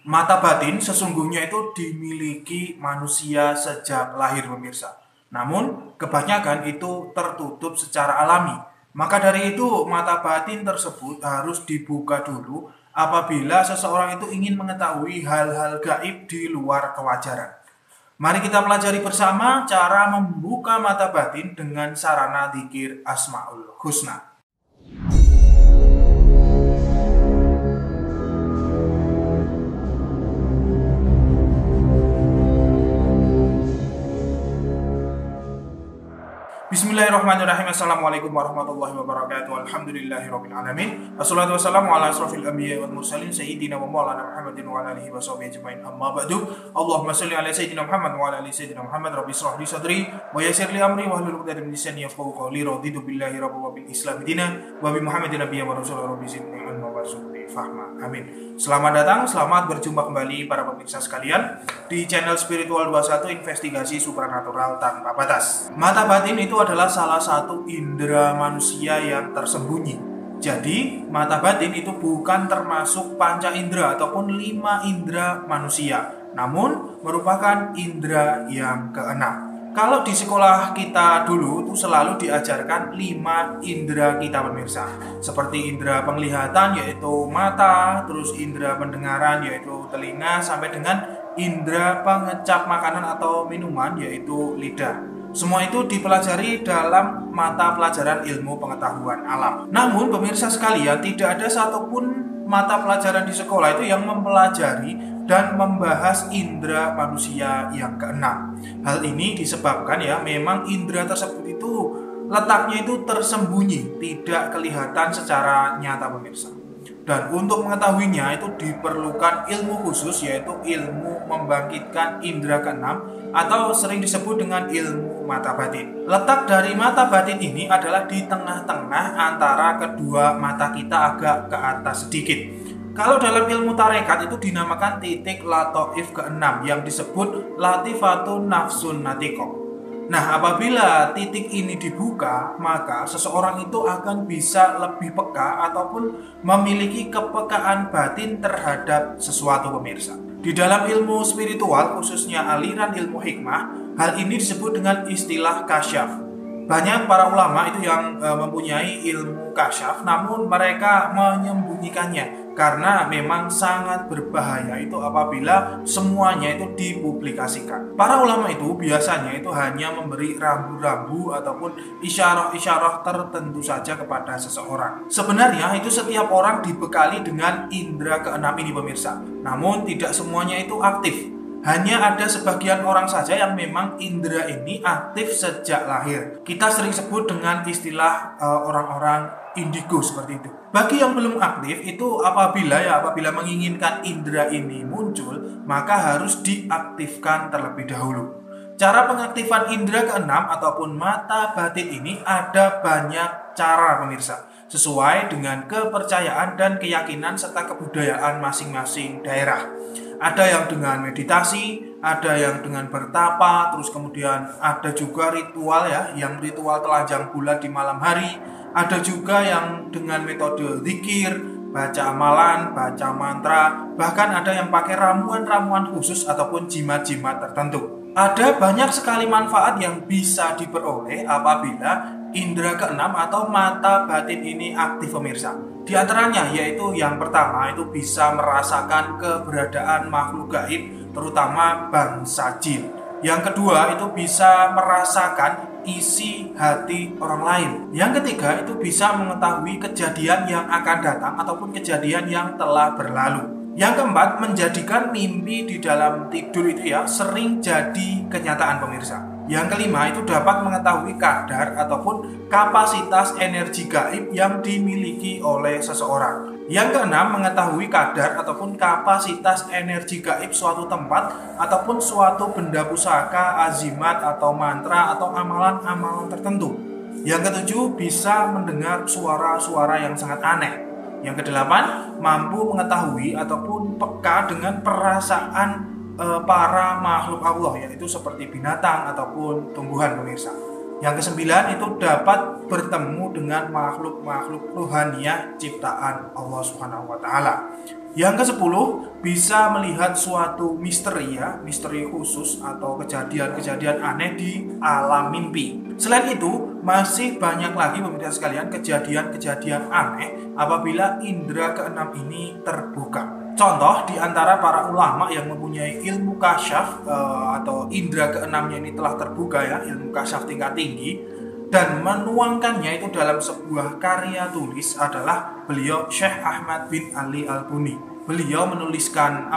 Mata batin sesungguhnya itu dimiliki manusia sejak lahir pemirsa. Namun kebanyakan itu tertutup secara alami. Maka dari itu mata batin tersebut harus dibuka dulu apabila seseorang itu ingin mengetahui hal-hal gaib di luar kewajaran. Mari kita pelajari bersama cara membuka mata batin dengan sarana dzikir Asmaul Husna. Bismillahirrahmanirrahim. Assalamualaikum warahmatullahi wabarakatuh. Alhamdulillahirabbil alamin. Wassalatu wassalamu ala asrofil anbiya'i wal mursalin sayyidina wa maulana Muhammadin wa ala alihi washabihi ajmain. Amma ba'du. Allahumma shalli ala sayyidina Muhammad wa ala ali sayyidina Muhammad. Rabbi shrah li sadri wa yassir li amri wahlul 'uqdatam min lisani yafqahu qawli. Raditu billahi rabban wa bil islam dinan wa bi Muhammadin nabiyyan wa rasulan. Rabbi zidni ilman wa warzuqni fahma. Amin. Selamat datang, selamat berjumpa kembali para pemirsa sekalian di channel Spiritual 21 Investigasi Supranatural Tanpa Batas. Mata batin itu adalah salah satu indera manusia yang tersembunyi. Jadi, mata batin itu bukan termasuk panca indera ataupun 5 indera manusia, namun merupakan indera yang keenam. Kalau di sekolah kita dulu itu selalu diajarkan 5 indera kita pemirsa. Seperti indera penglihatan yaitu mata, terus indera pendengaran yaitu telinga, sampai dengan indera pengecap makanan atau minuman yaitu lidah. Semua itu dipelajari dalam mata pelajaran ilmu pengetahuan alam. Namun pemirsa sekalian, tidak ada satupun mata pelajaran di sekolah itu yang mempelajari dan membahas indera manusia yang keenam. Hal ini disebabkan memang indera tersebut itu letaknya itu tersembunyi, tidak kelihatan secara nyata pemirsa. Dan untuk mengetahuinya itu diperlukan ilmu khusus, yaitu ilmu membangkitkan indera keenam atau sering disebut dengan ilmu mata batin. Letak dari mata batin ini adalah di tengah-tengah antara kedua mata kita, agak ke atas sedikit. Kalau dalam ilmu tarekat itu dinamakan titik latoif ke-6 yang disebut latifatun nafsun natikoh. Nah, apabila titik ini dibuka, maka seseorang itu akan bisa lebih peka ataupun memiliki kepekaan batin terhadap sesuatu pemirsa. Di dalam ilmu spiritual, khususnya aliran ilmu hikmah, hal ini disebut dengan istilah kasyaf. Banyak para ulama itu yang mempunyai ilmu kasyaf, namun mereka menyembunyikannya karena memang sangat berbahaya itu apabila semuanya itu dipublikasikan. Para ulama itu biasanya itu hanya memberi rambu-rambu ataupun isyarah-isyarah tertentu saja kepada seseorang. Sebenarnya itu setiap orang dibekali dengan indera keenam ini pemirsa, namun tidak semuanya itu aktif. Hanya ada sebagian orang saja yang memang indera ini aktif sejak lahir. Kita sering sebut dengan istilah orang-orang indigo seperti itu. Bagi yang belum aktif itu apabila menginginkan indera ini muncul, maka harus diaktifkan terlebih dahulu. Cara pengaktifan indera keenam ataupun mata batin ini ada banyak cara pemirsa, sesuai dengan kepercayaan dan keyakinan serta kebudayaan masing-masing daerah. Ada yang dengan meditasi, ada yang dengan bertapa, terus kemudian ada juga ritual yang ritual telanjang bulat di malam hari. Ada juga yang dengan metode zikir, baca amalan, baca mantra, bahkan ada yang pakai ramuan-ramuan khusus ataupun jimat-jimat tertentu. Ada banyak sekali manfaat yang bisa diperoleh apabila indera keenam atau mata batin ini aktif pemirsa. Di antaranya yaitu yang pertama itu bisa merasakan keberadaan makhluk gaib, terutama bangsa jin. Yang kedua itu bisa merasakan isi hati orang lain. Yang ketiga itu bisa mengetahui kejadian yang akan datang ataupun kejadian yang telah berlalu. Yang keempat, menjadikan mimpi di dalam tidur itu sering jadi kenyataan pemirsa. Yang kelima itu dapat mengetahui kadar ataupun kapasitas energi gaib yang dimiliki oleh seseorang. Yang keenam, mengetahui kadar ataupun kapasitas energi gaib suatu tempat ataupun suatu benda pusaka, azimat atau mantra atau amalan-amalan tertentu. Yang ketujuh, bisa mendengar suara-suara yang sangat aneh. Yang kedelapan, mampu mengetahui ataupun peka dengan perasaan para makhluk Allah, yaitu seperti binatang ataupun tumbuhan pemirsa. Yang kesembilan itu dapat bertemu dengan makhluk-makhluk ruhaniyah ciptaan Allah Subhanahu wa taala. Yang kesepuluh bisa melihat suatu misteri ya, misteri khusus atau kejadian-kejadian aneh di alam mimpi. Selain itu, masih banyak lagi pemirsa sekalian kejadian-kejadian aneh apabila indera keenam ini terbuka. Contoh di antara para ulama yang mempunyai ilmu kasyaf atau indera keenamnya ini telah terbuka ya, ilmu kasyaf tingkat tinggi dan menuangkannya itu dalam sebuah karya tulis adalah beliau Syekh Ahmad bin Ali Al-Buni. Beliau menuliskan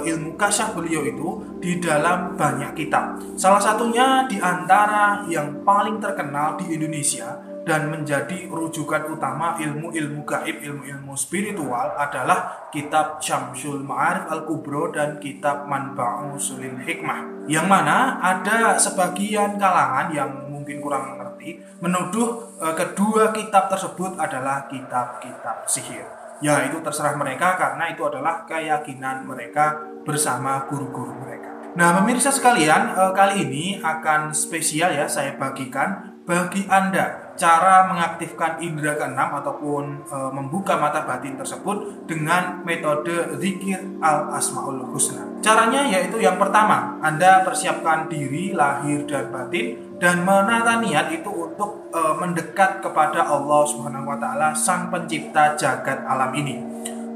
ilmu kasyaf beliau itu di dalam banyak kitab. Salah satunya di antara yang paling terkenal di Indonesia dan menjadi rujukan utama ilmu-ilmu gaib, ilmu-ilmu spiritual adalah kitab Syamsul Ma'arif Al-Kubro dan kitab Manba'u Usulil Hikmah. Yang mana ada sebagian kalangan yang mungkin kurang mengerti menuduh kedua kitab tersebut adalah kitab-kitab sihir. Ya itu terserah mereka karena itu adalah keyakinan mereka bersama guru-guru mereka. Nah pemirsa sekalian, kali ini akan spesial ya saya bagikan bagi Anda cara mengaktifkan indera keenam ataupun membuka mata batin tersebut dengan metode zikir al-asmaul husna. Caranya yaitu yang pertama, Anda persiapkan diri lahir dan batin dan menata niat itu untuk mendekat kepada Allah Subhanahu wa taala sang pencipta jagat alam ini.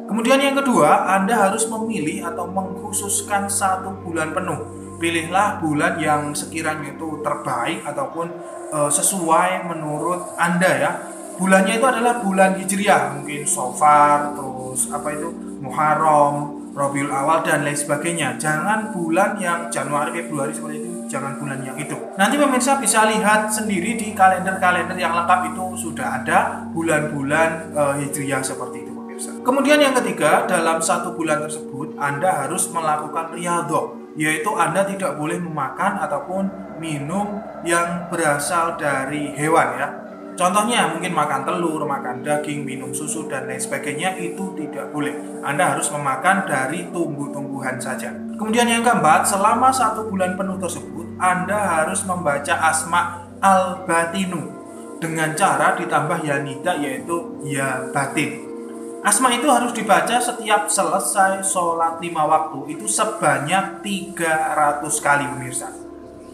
Kemudian yang kedua, Anda harus memilih atau mengkhususkan 1 bulan penuh. Pilihlah bulan yang sekiranya itu terbaik ataupun sesuai menurut Anda ya. Bulannya itu adalah bulan Hijriah, mungkin Safar, terus Muharram, Rabiul Awal dan lain sebagainya. Jangan bulan yang Januari, Februari seperti itu, jangan bulan yang itu. Nanti pemirsa bisa lihat sendiri di kalender-kalender yang lengkap itu sudah ada bulan-bulan Hijriah seperti itu pemirsa. Kemudian yang ketiga, dalam 1 bulan tersebut Anda harus melakukan riyadhah, yaitu Anda tidak boleh memakan ataupun minum yang berasal dari hewan ya. Contohnya mungkin makan telur, makan daging, minum susu dan lain sebagainya itu tidak boleh. Anda harus memakan dari tumbuh-tumbuhan saja. Kemudian yang keempat, selama 1 bulan penuh tersebut Anda harus membaca asma al-batinu dengan cara ditambah ya nida yaitu ya batin. Asma itu harus dibaca setiap selesai sholat 5 waktu itu sebanyak 300 kali pemirsa.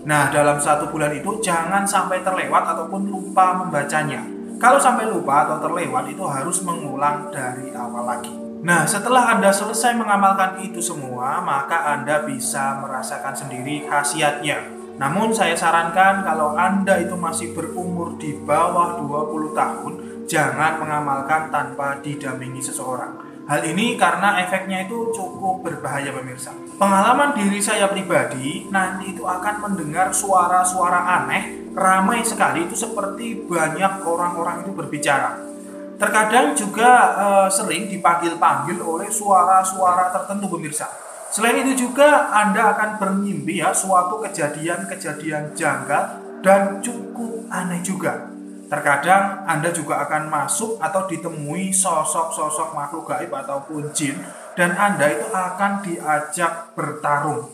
Nah dalam 1 bulan itu jangan sampai terlewat ataupun lupa membacanya. Kalau sampai lupa atau terlewat itu harus mengulang dari awal lagi. Nah setelah Anda selesai mengamalkan itu semua maka Anda bisa merasakan sendiri khasiatnya. Namun saya sarankan kalau Anda itu masih berumur di bawah 20 tahun jangan mengamalkan tanpa didampingi seseorang. Hal ini karena efeknya itu cukup berbahaya pemirsa. Pengalaman diri saya pribadi nanti itu akan mendengar suara-suara aneh, ramai sekali itu seperti banyak orang-orang itu berbicara. Terkadang juga sering dipanggil-panggil oleh suara-suara tertentu pemirsa. Selain itu juga Anda akan bermimpi ya suatu kejadian-kejadian janggal dan cukup aneh juga. Terkadang Anda juga akan masuk atau ditemui sosok-sosok makhluk gaib ataupun jin dan Anda itu akan diajak bertarung.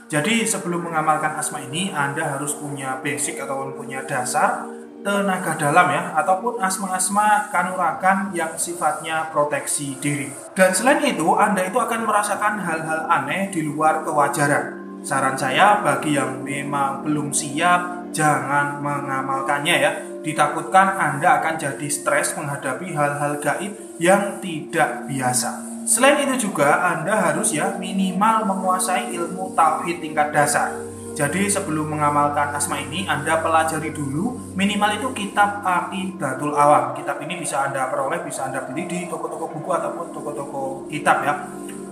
Jadi sebelum mengamalkan asma ini Anda harus punya basic ataupun punya dasar tenaga dalam ya ataupun asma-asma kanuragan yang sifatnya proteksi diri. Dan selain itu Anda itu akan merasakan hal-hal aneh di luar kewajaran. Saran saya bagi yang memang belum siap jangan mengamalkannya ya. Ditakutkan Anda akan jadi stres menghadapi hal-hal gaib yang tidak biasa. Selain itu juga Anda harus ya minimal menguasai ilmu tauhid tingkat dasar. Jadi sebelum mengamalkan asma ini Anda pelajari dulu minimal itu kitab Aqidatul Awam. Kitab ini bisa Anda peroleh, bisa Anda beli di toko-toko buku ataupun toko-toko kitab ya.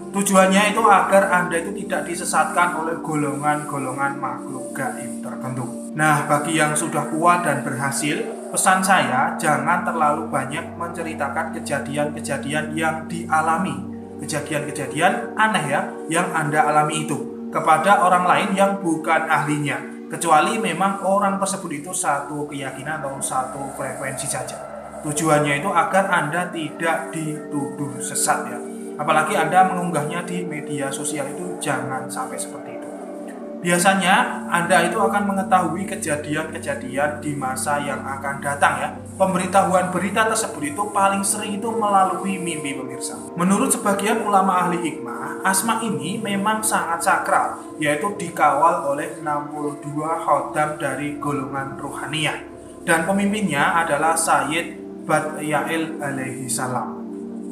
Tujuannya itu agar Anda itu tidak disesatkan oleh golongan-golongan makhluk gaib tertentu. Nah, bagi yang sudah kuat dan berhasil, pesan saya jangan terlalu banyak menceritakan kejadian-kejadian yang dialami. Kejadian-kejadian aneh ya, yang Anda alami itu kepada orang lain yang bukan ahlinya. Kecuali memang orang tersebut itu satu keyakinan atau satu frekuensi saja. Tujuannya itu agar Anda tidak dituduh sesat ya. Apalagi Anda mengunggahnya di media sosial itu jangan sampai seperti itu. Biasanya Anda itu akan mengetahui kejadian-kejadian di masa yang akan datang ya. Pemberitahuan berita tersebut itu paling sering itu melalui mimpi pemirsa. Menurut sebagian ulama ahli hikmah, asma ini memang sangat sakral, yaitu dikawal oleh 62 khodam dari golongan ruhaniyah. Dan pemimpinnya adalah Sayyid Badyail alaihi salam.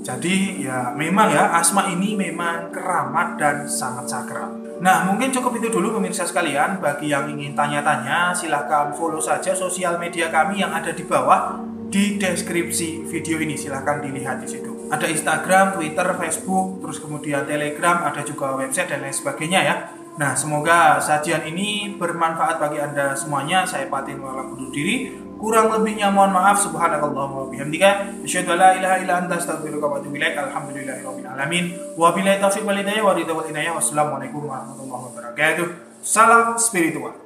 Jadi ya memang ya asma ini memang keramat dan sangat sakral. Nah mungkin cukup itu dulu pemirsa sekalian. Bagi yang ingin tanya-tanya silahkan follow saja sosial media kami yang ada di bawah di deskripsi video ini. Silahkan dilihat di situ. Ada Instagram, Twitter, Facebook, terus kemudian Telegram, ada juga website dan lain sebagainya ya. Nah semoga sajian ini bermanfaat bagi Anda semuanya. Saya Fatin wa'ala undur diri. Kurang lebihnya mohon maaf. Subhanakallahumma wa bihamdika asyhadu an la ilaha illa anta astaghfiruka wa atubu ilaik. Alhamdulillahirabbil alamin. Wa billahi taufiq wal hidayah wa ridha wal inayah. Wassalamualaikum warahmatullahi wabarakatuh. Salam spiritual.